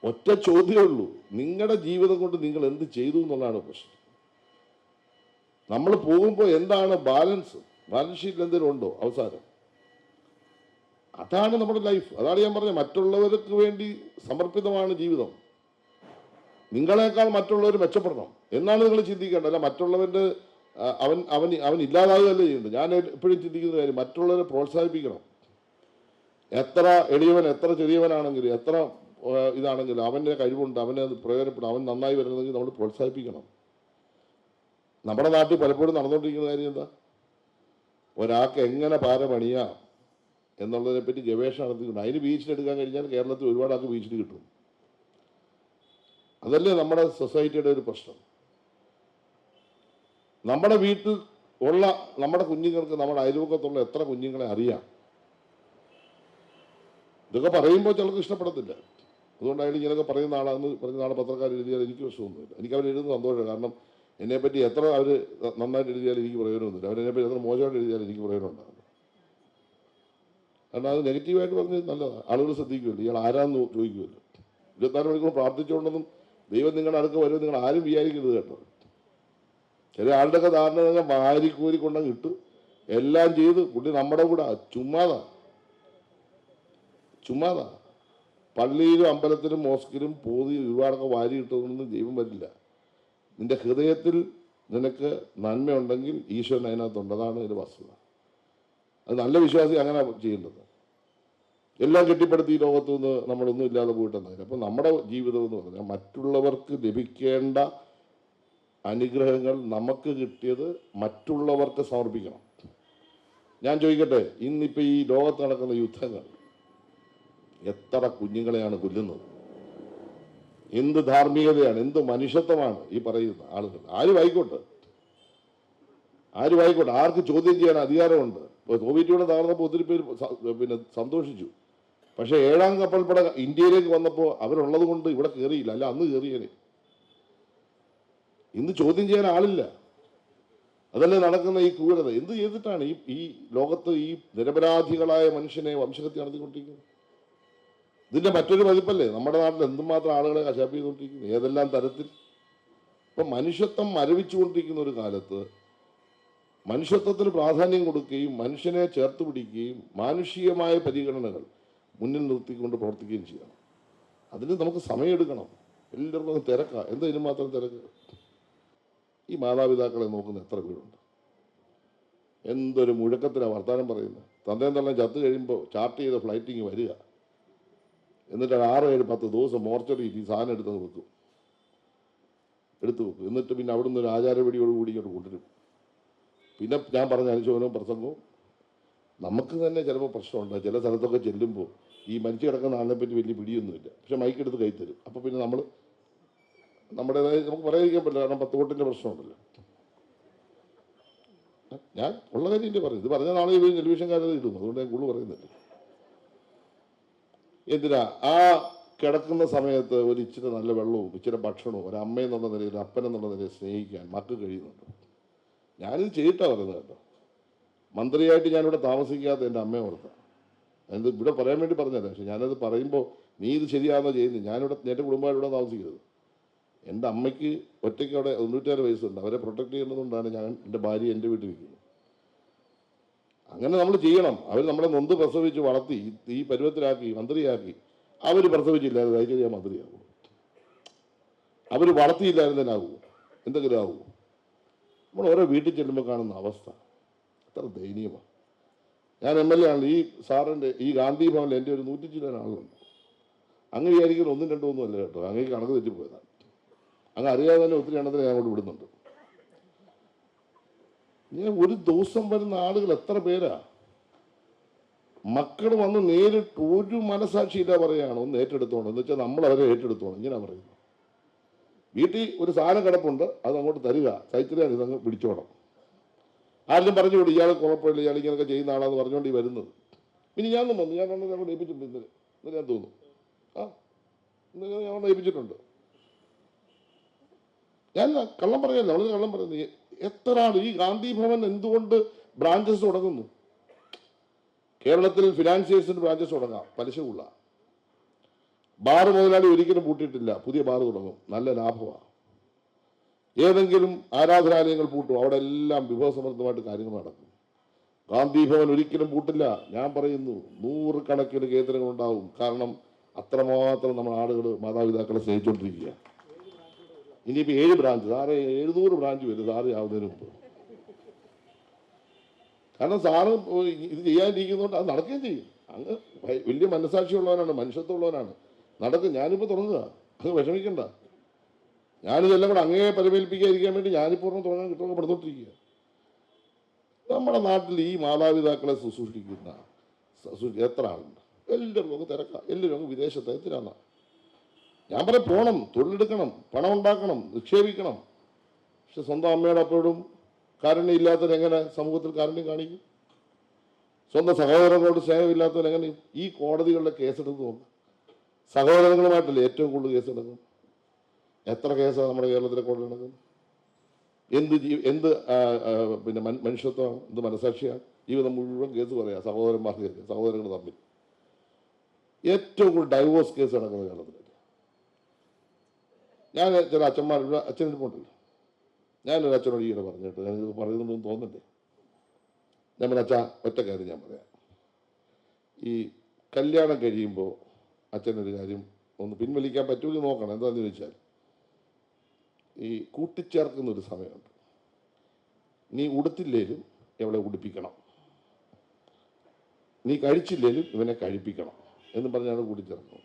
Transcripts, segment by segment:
ഒറ്റ ചോദ്യമേ ഉള്ളൂ, നിങ്ങളുടെ ജീവിതം കൊണ്ട് നിങ്ങൾ എന്ത് ചെയ്തു എന്നുള്ളതാണ് പ്രശ്നം. നമ്മൾ പോകുമ്പോൾ എന്താണ് ബാലൻസ് ഷീറ്റിൽ എന്തെങ്കിലും ഉണ്ടോ അവസാനം? അതാണ് നമ്മുടെ ലൈഫ്. അതാണ് ഞാൻ പറഞ്ഞത്, മറ്റുള്ളവർക്ക് വേണ്ടി സമർപ്പിതമാണ് ജീവിതം. നിങ്ങളെക്കാൾ മറ്റുള്ളവർ മെച്ചപ്പെടണം എന്നാണ് നിങ്ങൾ ചിന്തിക്കേണ്ടത്. അല്ല മറ്റുള്ളവൻ്റെ അവൻ അവൻ അവൻ ഇല്ലാതാകുകയല്ലേ ചെയ്യുന്നത്. ഞാൻ എപ്പോഴും ചിന്തിക്കുന്ന കാര്യം, മറ്റുള്ളവരെ പ്രോത്സാഹിപ്പിക്കണം. എത്ര എളിയവൻ, എത്ര ചെറിയവനാണെങ്കിലും, എത്ര ഇതാണെങ്കിലും അവൻ്റെ കഴിവുണ്ട്, അവനെ പ്രയോജനപ്പെടും, അവൻ നന്നായി വരുന്നതെങ്കിൽ നമ്മൾ പ്രോത്സാഹിപ്പിക്കണം. നമ്മുടെ നാട്ടിൽ പലപ്പോഴും നടന്നുകൊണ്ടിരിക്കുന്ന കാര്യം എന്താ, ഒരാൾക്ക് എങ്ങനെ പാര പണിയാം എന്നുള്ളതിനെപ്പറ്റി ഗവേഷണം നടത്തിയിട്ടുണ്ട്. അതിന് ബീച്ചിലെടുക്കാൻ കഴിഞ്ഞാൽ കേരളത്തിൽ ഒരുപാട് ആൾക്ക് ബീച്ചിൽ കിട്ടും. അതല്ലേ നമ്മുടെ സൊസൈറ്റിയുടെ ഒരു പ്രശ്നം. നമ്മുടെ വീട്ടിൽ ഉള്ള നമ്മുടെ കുഞ്ഞുങ്ങൾക്ക് നമ്മുടെ അയൽവക്കത്തുള്ള എത്ര കുഞ്ഞുങ്ങളെ അറിയാം. ഇതൊക്കെ പറയുമ്പോൾ ചിലർക്ക് ഇഷ്ടപ്പെടത്തില്ല. അതുകൊണ്ടായാലും ഇങ്ങനെയൊക്കെ പറയുന്ന ആളാന്ന് പറഞ്ഞ നാളെ പത്രക്കാർ എഴുതിയാൽ എനിക്ക് വിഷമമൊന്നുമില്ല. എനിക്ക് അവർ എഴുതുന്നത് സന്തോഷമാണ്. കാരണം എന്നെപ്പറ്റി എത്ര അവർ നന്നായിട്ട് എഴുതിയാലും എനിക്ക് പ്രയോജനമൊന്നുമില്ല. അവരെന്നെപ്പറ്റി എത്ര മോശമായിട്ട് എഴുതിയാലും എനിക്ക് പ്രയോജനമുണ്ടാകും. കാരണം അത് നെഗറ്റീവായിട്ട് പറഞ്ഞത് നല്ലതാണ്. ആളുകൾ ശ്രദ്ധിക്കുമല്ലോ, ഇയാൾ ആരാന്ന് ചോദിക്കുമല്ലോ. 24 മണിക്കൂർ പ്രാർത്ഥിച്ചുകൊണ്ടൊന്നും ദൈവം നിങ്ങളുടെ അടുക്ക് വരുമ്പോൾ നിങ്ങൾ ആരും വിചാരിക്കരുത് കേട്ടോ. ചില ആളുടെയൊക്കെ ധാരണ വാരിക്കോരി കൊണ്ടങ്ങ് ഇട്ട് എല്ലാം ചെയ്ത് പുള്ളി നമ്മുടെ കൂടെ ചുമ്മാതാ പള്ളിയിലും അമ്പലത്തിലും മോസ്കിലും പോതി ഒരുപാടൊക്കെ വാരി ഇട്ടതൊന്നും ദൈവം വരില്ല. നിന്റെ ഹൃദയത്തിൽ നിനക്ക് നന്മയുണ്ടെങ്കിൽ ഈശ്വരൻ അതിനകത്തുണ്ട്. അതാണ് ഇതിൻ്റെ വസ്തുത. അത് നല്ല വിശ്വാസി അങ്ങനെ ചെയ്യേണ്ടത്. എല്ലാം കെട്ടിപ്പടുത്തി ഈ ലോകത്തു നിന്ന് നമ്മളൊന്നും ഇല്ലാതെ പോയിട്ടെന്നതിന്. അപ്പം നമ്മുടെ ജീവിതം എന്ന് പറഞ്ഞാൽ മറ്റുള്ളവർക്ക് ലഭിക്കേണ്ട അനുഗ്രഹങ്ങൾ നമുക്ക് കിട്ടിയത് മറ്റുള്ളവർക്ക് സമർപ്പിക്കണം. ഞാൻ ചോദിക്കട്ടെ, ഇന്നിപ്പോൾ ഈ ലോകത്ത് നടക്കുന്ന യുദ്ധങ്ങൾ എത്ര കുഞ്ഞുങ്ങളെയാണ് കൊല്ലുന്നത്? എന്ത് ധാർമ്മികതയാണ്, എന്ത് മനുഷ്യത്വമാണ് ഈ പറയുന്ന ആളുകൾ. ആരുമായിക്കോട്ടെ, ആർക്ക് ചോദ്യം ചെയ്യാൻ അധികാരമുണ്ട്. ഇപ്പോൾ സോവിയറ്റ് യൂണിയൻ തകർന്നപ്പോൾ ഒത്തിരി പേര് സന്തോഷിച്ചു. പക്ഷേ 7ാം കപ്പൽപ്പട ഇന്ത്യയിലേക്ക് വന്നപ്പോൾ അവരുള്ളത് കൊണ്ട് ഇവിടെ കയറിയില്ല. അല്ല അന്ന് കയറിയേനെ. ഇന്ന് ചോദ്യം ചെയ്യാൻ ആളില്ല. അതല്ലേ നടക്കുന്ന ഈ ക്രൂരത. എന്ത് ചെയ്തിട്ടാണ് ഈ ലോകത്ത് ഈ നിരപരാധികളായ മനുഷ്യനെ വംശഹത്യ നടത്തിക്കൊണ്ടിരിക്കുന്നത്? ഇതിൻ്റെ മറ്റൊരു പതിപ്പല്ലേ നമ്മുടെ നാട്ടിൽ എന്തുമാത്രം ആളുകളെ കശാപ്പ് ചെയ്തുകൊണ്ടിരിക്കുന്നത്, ഏതെല്ലാം തരത്തിൽ. ഇപ്പം മനുഷ്യത്വം മരവിച്ചുകൊണ്ടിരിക്കുന്ന ഒരു കാലത്ത് മനുഷ്യത്വത്തിന് പ്രാധാന്യം കൊടുക്കുകയും മനുഷ്യനെ ചേർത്ത് പിടിക്കുകയും മാനുഷികമായ പരിഗണനകൾ മുന്നിൽ നിർത്തിക്കൊണ്ട് പ്രവർത്തിക്കുകയും ചെയ്യണം. അതിന് നമുക്ക് സമയമെടുക്കണം. എല്ലാവർക്കും തിരക്കാണ്. എന്താ ഇതിന് മാത്രം തിരക്ക്? ഈ മാതാപിതാക്കളെ നോക്കുന്ന എത്ര പേരുണ്ട്? എന്തൊരു മുഴക്കത്തിലാണ് വർത്തമാനം പറയുന്നത്. തന്തയും തള്ളം ചത്തു കഴിയുമ്പോൾ ചാർട്ട് ചെയ്ത ഫ്ലൈറ്റിങ് വരിക, എന്നിട്ട് 6, 7, 10 ദിവസം മോർച്ചറിയിൽ ഈ സാധനം എടുത്ത് വെക്കും. എന്നിട്ട് പിന്നെ അവിടുന്ന് ഒരു ആചാരപടിയോടുകൂടി ഇങ്ങോട്ട് കൊണ്ടുവരും. പിന്നെ ഞാൻ പറഞ്ഞ അനുശോചനവും പ്രസംഗവും. നമുക്ക് തന്നെ ചിലപ്പോൾ പ്രശ്നമുണ്ട്. ചില സ്ഥലത്തൊക്കെ ചെല്ലുമ്പോൾ ഈ മരിച്ചു കിടക്കുന്ന ആളിനെ പറ്റി വലിയ പിടിയൊന്നുമില്ല, പക്ഷെ മൈക്കെടുത്ത് കൈ തരും. അപ്പോൾ പിന്നെ നമ്മുടേതായ നമുക്ക് പറയാതിരിക്കാൻ പറ്റില്ല. കാരണം 10 വോട്ടിൻ്റെ പ്രശ്നമുണ്ടല്ലോ. ഞാൻ ഉള്ള കാര്യം എൻ്റെ പറയും. ഇത് പറഞ്ഞ നാളെ ടെലിവിഷൻകാരത് ഇടും. അതുകൊണ്ട് ഞാൻ കൂടുതൽ പറയുന്നില്ല. എന്തിനാ ആ കിടക്കുന്ന സമയത്ത് ഒരു ഇച്ചിരി നല്ല വെള്ളവും ഇച്ചിരി ഭക്ഷണവും ഒരു അമ്മയെന്നുള്ള നിലയിൽ അപ്പനെന്നുള്ള നിലയിൽ സ്നേഹിക്കാൻ മക്കൾ കഴിയുന്നുണ്ട്. ഞാനിത് ചെയ്തിട്ടാണ് പറയുന്നത് കേട്ടോ. മന്ത്രിയായിട്ട് ഞാനിവിടെ താമസിക്കാത്ത എൻ്റെ അമ്മയെ ഓർത്താം. അത് ഇവിടെ പറയാൻ വേണ്ടി പറഞ്ഞതല്ല. പക്ഷെ ഞാനത് പറയുമ്പോൾ നീ ഇത് ശരിയാണെന്നോ ചെയ്യുന്നത്. എൻ്റെ കുടുംബമായിട്ട് ഇവിടെ താമസിക്കരുത്. എൻ്റെ അമ്മയ്ക്ക് ഒറ്റയ്ക്ക് അവിടെ 96 വയസ്സുണ്ട്. അവരെ പ്രൊട്ടക്ട് ചെയ്യുന്നതുകൊണ്ടാണ് ഞാൻ എൻ്റെ ഭാര്യ എൻ്റെ വീട്ടിൽ നിൽക്കുന്നത്. അങ്ങനെ നമ്മൾ ചെയ്യണം. അവർ നമ്മളെ നൊന്ത് പ്രസവിച്ച് വളർത്തി ഈ പരുവത്തിലാക്കി മന്ത്രിയാക്കി. അവർ പ്രസവിച്ചില്ലായിരുന്നു ദയచేసి ഞാൻ മന്ത്രിയാകും. അവർ വളർത്തിയില്ലായിരുന്നാകുമോ? എന്തെങ്കിലും ആകുമോ? നമ്മൾ ഓരോ വീട്ടിൽ ചെല്ലുമ്പോൾ കാണുന്ന അവസ്ഥ അത്ര ദയനീയമാണ്. ഞാൻ MLA ആണ്. ഈ സാറിൻ്റെ ഈ ഗാന്ധി ഭവനിൽ എൻ്റെ ഒരു 100 ചില ആളുണ്ട്. അങ്ങ് വിചാരിക്കുന്ന 1, 2 ഒന്നും അല്ല കേട്ടോ. അങ്ങ് കണക്ക് തെറ്റിപ്പോയതാണ്. അങ്ങ് അറിയാതെ തന്നെ ഒത്തിരി എണ്ണത്തിന് ഞാൻ അങ്ങോട്ട് വിടുന്നുണ്ട്. ഞാൻ ഒരു ദിവസം വരുന്ന ആളുകൾ എത്ര പേരാ? മക്കൾ വന്ന് നേരിട്ട് ഒരു മനസാക്ഷിയില്ല പറയുകയാണ് ഒന്ന് ഏറ്റെടുത്തോണം എന്ന് വെച്ചാൽ നമ്മൾ അവരെ ഏറ്റെടുത്തോണം. ഇങ്ങനെ പറയുന്നു. വീട്ടിൽ ഒരു സാധനം കിടപ്പുണ്ട്, അത് അങ്ങോട്ട് തരിക, സൈറ്റിലാണ് ഇതങ്ങ് പിടിച്ചോണം. ആരും പറഞ്ഞു വിടും ഇയാൾ കുഴപ്പമില്ല, ഇയാൾ ഇങ്ങനെയൊക്കെ ചെയ്യുന്ന ആളാന്ന് പറഞ്ഞുകൊണ്ട് ഈ വരുന്നത്. പിന്നെ ഞാൻ വന്നു അങ്ങോട്ട് ഏൽപ്പിച്ചിട്ടുണ്ട്. ഇന്നലെ ഞാൻ തോന്നുന്നു ഇന്നലെ ഞാൻ ഏൽപ്പിച്ചിട്ടുണ്ട്. ഞാൻ കള്ളം പറയല്ല, വളരെ കള്ളം പറയുന്നത്. എത്ര ആൾ ഈ ഗാന്ധി ഭവൻ എന്തുകൊണ്ട് ബ്രാഞ്ചസ് തുടങ്ങുന്നു? കേരളത്തിൽ ഫിനാൻസിയേഴ്സിന് ബ്രാഞ്ചസ് തുടങ്ങാം, പലിശ കൊള്ളാം. ബാർ മുതലാളി ഒരിക്കലും പൂട്ടിയിട്ടില്ല, പുതിയ ബാർ തുടങ്ങും, നല്ല ലാഭമാണ്. ഏതെങ്കിലും ആരാധനാലയങ്ങൾ പൂട്ടും, അവിടെ എല്ലാം വിഭവസമൃദ്ധമായിട്ട് കാര്യങ്ങൾ നടക്കും. ഗാന്ധി ഭവൻ ഒരിക്കലും പൂട്ടില്ല. ഞാൻ പറയുന്നു, 100 കണക്കിന് കേന്ദ്രങ്ങൾ ഉണ്ടാവും. കാരണം അത്രമാത്രം നമ്മൾ ആളുകൾ മാതാപിതാക്കളെ സ്നേഹിച്ചുകൊണ്ടിരിക്കുക. ഇനിയിപ്പോൾ 7 ബ്രാഞ്ച്, സാറേ 700 ബ്രാഞ്ച് വരും സാറ് ആവുന്നതിന് മുമ്പ്. കാരണം സാറ് ഇത് ചെയ്യാനിരിക്കുന്നതുകൊണ്ട് അത് നടക്കുകയും ചെയ്യും. അങ്ങ് വലിയ മനസ്സാക്ഷിയുള്ളവനാണ്, മനുഷ്യത്വമുള്ളവനാണ്, നടക്കും. ഞാനിപ്പോൾ തുടങ്ങുക, അങ്ങ് വിഷമിക്കണ്ട. ഞാനിതെല്ലാം കൂടെ അങ്ങേ പരിമേൽപ്പിക്കാതിരിക്കാൻ വേണ്ടി ഞാനിപ്പോൾ തുടങ്ങാൻ കിട്ടുന്ന പെടുന്നോണ്ടിരിക്കുക. നമ്മുടെ നാട്ടിൽ ഈ മാതാപിതാക്കളെ ശുശ്രൂഷിക്കുന്ന എത്ര ആളുണ്ട്? എല്ലാവരും അങ്ങ് തിരക്കാം, എല്ലാവരും അങ്ങ് വിദേശത്ത്. എത്തിനാണ് ഞാൻ പറയാം, പോകണം, തൊഴിലെടുക്കണം, പണം ഉണ്ടാക്കണം, നിക്ഷേപിക്കണം. പക്ഷെ സ്വന്തം അമ്മയോട് അപ്പോഴും കാരുണ്യം ഇല്ലാത്തവർ എങ്ങനെ സമൂഹത്തിൽ കാരുണ്യം കാണിക്കും? സ്വന്തം സഹോദരങ്ങളോട് സ്നേഹമില്ലാത്തവർ എങ്ങനെ? ഈ കോടതികളിലെ കേസെടുത്ത് നോക്കും. സഹോദരങ്ങളുമായിട്ടല്ലേ ഏറ്റവും കൂടുതൽ കേസെടുക്കും. എത്ര കേസാണ് നമ്മുടെ കേരളത്തിലെ കോടതി നടക്കുന്നത്? എന്ത് പിന്നെ മനുഷ്യത്വമാണ്, എന്ത് മനസാക്ഷിയാണ്? ജീവിതം മുഴുവൻ കേസ് പറയാം, സഹോദരന്മാർക്ക്, സഹോദരങ്ങൾ തമ്മിൽ. ഏറ്റവും കൂടുതൽ ഡൈവോഴ്സ് കേസ് നടക്കുന്ന കേരളത്തിൽ. ഞാൻ ചില അച്ഛന്മാരുടെ അച്ഛനിരിപ്പുണ്ടല്ലോ, ഞാനൊരു അച്ഛനോട് ഈയിടെ പറഞ്ഞിട്ട്, ഞാനിത് പറയുന്നുണ്ടെന്ന് തോന്നണ്ടേ? ഞാൻ പറഞ്ഞ അച്ഛാ, ഒറ്റ കാര്യം ഞാൻ പറയാം. ഈ കല്യാണം കഴിയുമ്പോൾ അച്ഛനൊരു കാര്യം ഒന്ന് പിൻവലിക്കാൻ പറ്റുമെന്ന് നോക്കണം. എന്താണെന്ന് ചോദിച്ചാൽ, ഈ കൂട്ടിച്ചേർക്കുന്നൊരു സമയമുണ്ട്. നീ ഉടുത്തില്ലേലും എവിടെ ഉടുപ്പിക്കണം, നീ കഴിച്ചില്ലേലും ഇവനെ കഴിപ്പിക്കണം എന്ന് പറഞ്ഞാണ് കൂട്ടിച്ചേർക്കുന്നത്.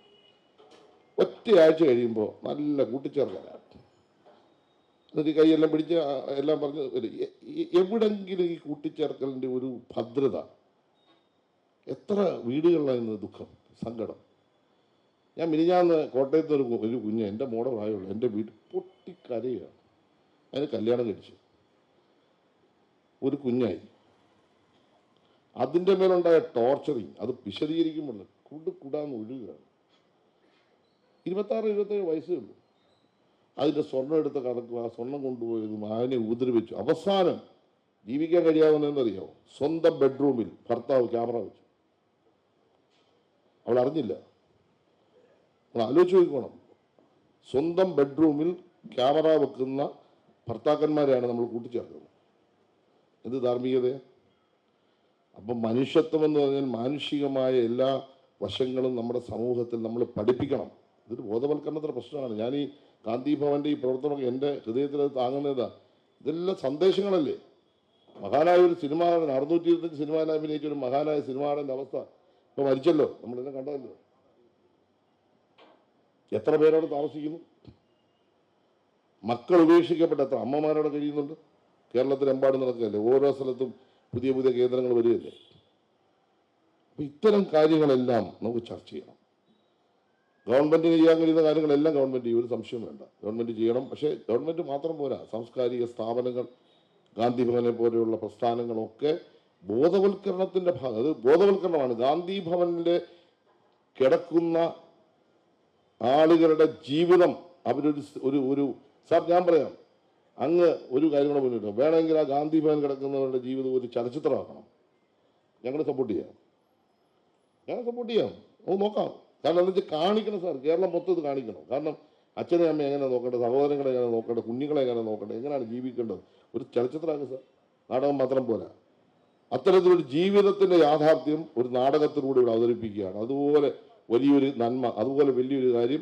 ഒറ്റയാഴ്ച കഴിയുമ്പോൾ നല്ല കൂട്ടിച്ചേർക്കാനാണ്. എന്നിട്ട് ഈ കൈയെല്ലാം പിടിച്ച് എല്ലാം പറഞ്ഞ് എവിടെങ്കിലും ഈ കൂട്ടിച്ചേർക്കലിൻ്റെ ഒരു ഭദ്രത. എത്ര വീടുകളിലായിരുന്നു ദുഃഖം, സങ്കടം. ഞാൻ മിനിഞ്ഞാന്ന് കോട്ടയത്ത് ഒരു കുഞ്ഞ്, എൻ്റെ മോടെ പ്രായമുള്ളൂ, എൻ്റെ വീട് പൊട്ടിക്കരയാണ്. അതിന് കല്യാണം കഴിച്ചു, ഒരു കുഞ്ഞായി. അതിൻ്റെ മേലുണ്ടായ ടോർച്ചറിങ് അത് വിശദീകരിക്കുമ്പോൾ കുടാന്ന് ഒഴുകുകയാണ്. 26-27 വയസ്സേ ഉള്ളൂ. അതിൻ്റെ സ്വർണ്ണം എടുത്ത് കടക്കുക, സ്വർണം കൊണ്ടുപോയതും അതിനെ ഉപദ്രവിച്ചു. അവസാനം ജീവിക്കാൻ കഴിയാവുന്നതെന്നറിയാമോ? സ്വന്തം ബെഡ്റൂമിൽ ഭർത്താവ് ക്യാമറ വെച്ചു. അവൾ അറിഞ്ഞില്ല. നമ്മൾ ആലോചിച്ച് നോക്കണം, സ്വന്തം ബെഡ്റൂമിൽ ക്യാമറ വെക്കുന്ന ഭർത്താക്കന്മാരെയാണ് നമ്മൾ കൂട്ടിച്ചേർക്കുന്നത്. എന്ത് ധാർമ്മികതയാണ്? അപ്പം മനുഷ്യത്വം എന്ന് പറഞ്ഞാൽ മാനുഷികമായ എല്ലാ വശങ്ങളും നമ്മുടെ സമൂഹത്തിൽ നമ്മൾ പഠിപ്പിക്കണം. ഇതൊരു ബോധവൽക്കരണത്തിൻ്റെ പ്രശ്നമാണ്. ഞാൻ ഈ ഗാന്ധി ഭവൻ്റെ ഈ പ്രവർത്തനം എൻ്റെ ഹൃദയത്തിൽ താങ്ങുന്നതാ. ഇതെല്ലാം സന്ദേശങ്ങളല്ലേ? മഹാനായ ഒരു സിനിമ, 625 സിനിമയിൽ അഭിനയിച്ച ഒരു മഹാനായ സിനിമാടൻ്റെ അവസ്ഥ ഇപ്പോൾ മരിച്ചല്ലോ, നമ്മളിതിനെ കണ്ടതല്ലോ. എത്ര പേരവിടെ താമസിക്കുന്നു? മക്കൾ ഉപേക്ഷിക്കപ്പെട്ട എത്ര അമ്മമാരവിടെ കഴിയുന്നുണ്ട്? കേരളത്തിലെമ്പാടും നടക്കുകയല്ലേ, ഓരോ സ്ഥലത്തും പുതിയ പുതിയ കേന്ദ്രങ്ങൾ വരികയല്ലേ. അപ്പം ഇത്തരം കാര്യങ്ങളെല്ലാം നമുക്ക് ചർച്ച ചെയ്യണം. ഗവൺമെൻറ്റിന് ചെയ്യാൻ കഴിയുന്ന കാര്യങ്ങളെല്ലാം ഗവൺമെൻറ് ചെയ്യും, ഒരു സംശയം വേണ്ട, ഗവൺമെൻറ് ചെയ്യണം. പക്ഷേ ഗവൺമെൻറ് മാത്രം പോരാ, സാംസ്കാരിക സ്ഥാപനങ്ങൾ, ഗാന്ധി ഭവനെ പോലെയുള്ള പ്രസ്ഥാനങ്ങളൊക്കെ ബോധവൽക്കരണത്തിൻ്റെ ഭാഗം. അത് ബോധവൽക്കരണമാണ്. ഗാന്ധി ഭവനിൽ കിടക്കുന്ന ആളുകളുടെ ജീവിതം അവരൊരു ഒരു ഒരു സാർ, ഞാൻ പറയാം, അങ്ങ് ഒരു കാര്യം കൂടെ മുന്നിട്ട് വേണമെങ്കിൽ ആ ഗാന്ധി ഭവൻ കിടക്കുന്നവരുടെ ജീവിതം ഒരു ചലച്ചിത്രമാക്കണം. ഞങ്ങൾ സപ്പോർട്ട് ചെയ്യാം, നമുക്ക് നോക്കാം. കാരണം എന്താ വെച്ചാൽ കാണിക്കണം സാർ, കേരളം മൊത്തം ഇത് കാണിക്കണം. കാരണം അച്ഛനെ അമ്മ എങ്ങനെ നോക്കേണ്ടത്, സഹോദരങ്ങളെ എങ്ങനെ നോക്കേണ്ടത്, കുഞ്ഞുങ്ങളെ എങ്ങനെ നോക്കേണ്ടത്, എങ്ങനെയാണ് ജീവിക്കേണ്ടത്, ഒരു ചലച്ചിത്രമാണ് സാർ. നാടകം മാത്രം പോരാ, അത്തരത്തിലൊരു ജീവിതത്തിൻ്റെ യാഥാർത്ഥ്യം ഒരു നാടകത്തിലൂടെ ഇവിടെ അവതരിപ്പിക്കുകയാണ്. അതുപോലെ വലിയൊരു നന്മ, അതുപോലെ വലിയൊരു കാര്യം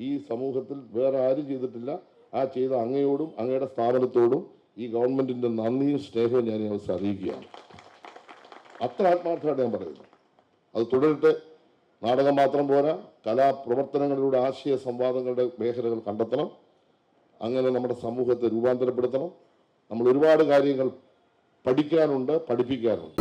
ഈ സമൂഹത്തിൽ വേറെ ആരും ചെയ്തിട്ടില്ല. ആ ചെയ്ത അങ്ങയോടും അങ്ങയുടെ സ്ഥാപനത്തോടും ഈ ഗവൺമെൻറ്റിൻ്റെ നന്ദിയും സ്നേഹവും ഞാൻ ഈ അവസ്ഥ അറിയിക്കുകയാണ്. അത്ര ആത്മാർത്ഥമായിട്ട് ഞാൻ പറയുന്നു. അത് തുടരട്ടെ. നാടകം മാത്രം പോരാ, കലാപ്രവർത്തനങ്ങളിലൂടെ ആശയ സംവാദങ്ങളുടെ മേഖലകൾ കണ്ടെത്തണം. അങ്ങനെ നമ്മുടെ സമൂഹത്തെ രൂപാന്തരപ്പെടുത്തണം. നമ്മൾ ഒരുപാട് കാര്യങ്ങൾ പഠിക്കാനുണ്ട്, പഠിപ്പിക്കാനുണ്ട്.